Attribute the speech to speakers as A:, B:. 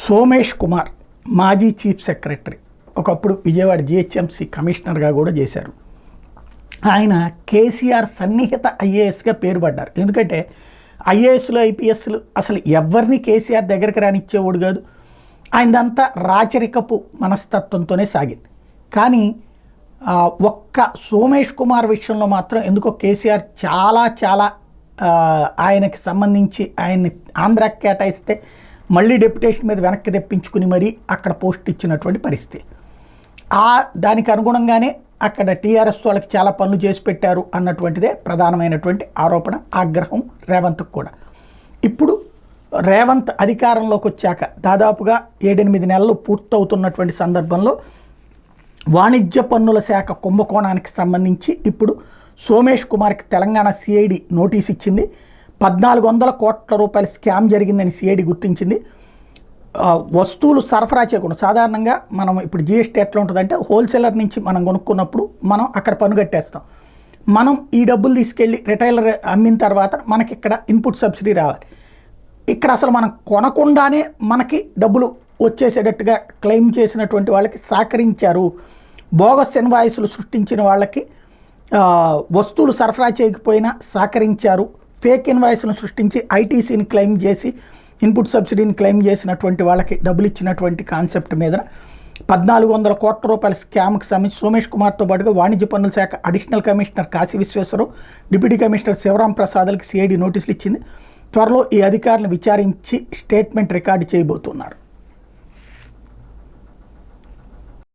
A: సోమేష్ కుమార్ మాజీ chief secretary, ఒకప్పుడు Vijayawada GHMC కమిషనర్గా కూడా చేశారు. ఆయన కేసీఆర్ సన్నిహిత ఐఏఎస్గా పేరు పడ్డారు. ఎందుకంటే ఐఏఎస్లు ఐపీఎస్లు అసలు ఎవరిని కేసీఆర్ దగ్గరికి రానిచ్చేవాడు కాదు. ఆయనదంతా రాచరికపు మనస్తత్వంతోనే సాగింది. కానీ ఒక్క సోమేష్ కుమార్ విషయంలో మాత్రం ఎందుకో కేసీఆర్ చాలా ఆయనకి సంబంధించి ఆయన్ని ఆంధ్రాకి కేటాయిస్తే మళ్ళీ డెప్యుటేషన్ మీద వెనక్కి తెప్పించుకుని మరీ అక్కడ పోస్ట్ ఇచ్చినటువంటి పరిస్థితి. దానికి అనుగుణంగానే అక్కడ టీఆర్ఎస్ వాళ్ళకి చాలా పనులు చేసి పెట్టారు అన్నటువంటిదే ప్రధానమైనటువంటి ఆరోపణ, ఆగ్రహం రేవంత్కి కూడా. ఇప్పుడు రేవంత్ అధికారంలోకి వచ్చాక దాదాపుగా 7-8 నెలలు పూర్తవుతున్నటువంటి సందర్భంలో వాణిజ్య పన్నుల శాఖ కుంభకోణానికి సంబంధించి ఇప్పుడు సోమేష్ కుమార్కి తెలంగాణ సిఐడి నోటీస్ ఇచ్చింది. 1400 కోట్ల రూపాయల స్కామ్ జరిగిందని సిఐడి గుర్తించింది. వస్తువులు సరఫరా చేయకుండా, సాధారణంగా మనం ఇప్పుడు జిఎస్టీ ఎట్లా ఉంటుందంటే హోల్సేలర్ నుంచి మనం కొనుక్కున్నప్పుడు మనం అక్కడ పన్ను కట్టేస్తాం. మనం ఈ డబ్బులు తీసుకెళ్ళి రిటైలర్ అమ్మిన తర్వాత మనకి ఇక్కడ ఇన్పుట్ సబ్సిడీ రావాలి. ఇక్కడ అసలు మనం కొనకుండానే మనకి డబ్బులు వచ్చేసేటట్టుగా క్లెయిమ్ చేసినటువంటి వాళ్ళకి సహకరించారు. బోగస్ ఇన్వాయిస్లు సృష్టించిన వాళ్ళకి వస్తువులు సరఫరా చేయకపోయినా సహకరించారు. ఫేక్ ఇన్వాయిస్ను సృష్టించి ఐటీసీని క్లెయిమ్ చేసి ఇన్పుట్ సబ్సిడీని క్లెయిమ్ చేసినటువంటి వాళ్ళకి డబ్బులు ఇచ్చినటువంటి కాన్సెప్ట్ మీద 1400 కోట్ల రూపాయల స్కామ్కి సంబంధించి సోమేష్ కుమార్తో పాటుగా వాణిజ్య పన్నుల శాఖ additional commissioner Kashi Visweswararao, deputy commissioner Sivaram ప్రసాద్లకి సిఐడి నోటీసులు ఇచ్చింది. త్వరలో ఈ అధికారులను విచారించి స్టేట్మెంట్ రికార్డు చేయబోతున్నారు.